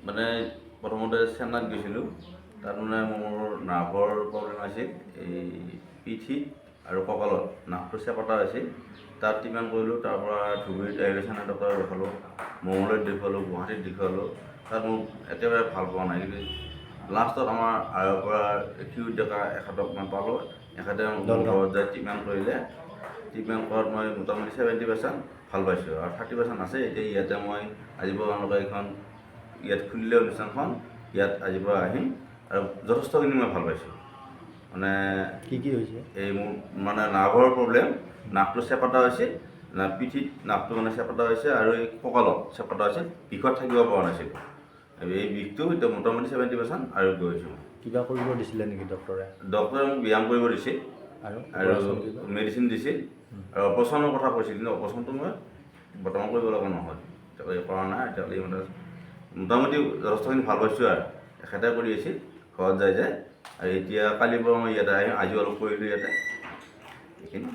মানে প্ৰথমতে চেন্নাইত গৈছিলোঁ। তাত মানে মোৰ নাৰ্ভৰ প্ৰব্লেম আছিল, এই পিঠিত আৰু কঁকালত নাৰ্ভটো চেপটা হৈছিল। তাত ট্ৰিটমেণ্ট কৰিলোঁ। তাৰ পৰা ধুবুৰীত চেন্নাই ডক্টৰ দেখালোঁ, মঙলদৈত দেখুৱালোঁ, গুৱাহাটীত দেখুৱালোঁ। তাত মোক একেবাৰে ভাল পোৱা নাই। কিন্তু লাষ্টত আমাৰ আয়ৰ পৰা কিউত ডেকা এখেতক মই পালোঁ। এখেতে মোৰ ঘৰত যাই ট্ৰিটমেণ্ট কৰিলে। ট্ৰিটমেণ্ট কৰাত মই মোটামুটি 70% ভাল পাইছোঁ, আৰু 30% আছে। এতিয়া ইয়াতে মই আজিৰ পৰা আপোনালোকে এইখন ইয়াত খুলিলে অনুষ্ঠানখন, ইয়াত আজিৰ পৰা আহিম, আৰু যথেষ্টখিনি মই ভাল পাইছোঁ। মানে কি হৈছে? এই মোৰ মানে নাৰ্ভৰ প্ৰব্লেম, নাৰ্ভটো চেপটা হৈছিল, পিঠিত নাৰ্ভটো মানে চেপটা হৈছে, আৰু এই কঁকালত চেপটা হৈছিল। বিষত থাকিব পৰা নাছিল। এই বিষটো এতিয়া মোটামুটি 70% আৰোগ্য হৈছোঁ। কিবা কৰিব দিছিলে নেকি ডক্টৰে? ডক্টৰে মোক ব্যায়াম কৰিব দিছিল আৰু মেডিচিন দিছিল, আৰু অপাৰেশ্যনৰ কথা কৈছিল। কিন্তু অপাৰেশ্যনটো মই বৰ্তমান কৰিব লগা নহয়, কৰা নাই। এতিয়ালৈকে মানে মোটামুটি যথেষ্টখিনি ভাল পাইছোঁ। আৰু এখেতে কৰি আছিল ঘৰত যায়। আৰু এতিয়া কালিৰ পৰা মই ইয়াতে আহিম, আজি অলপ কৰিলোঁ ইয়াতে, এইখিনি।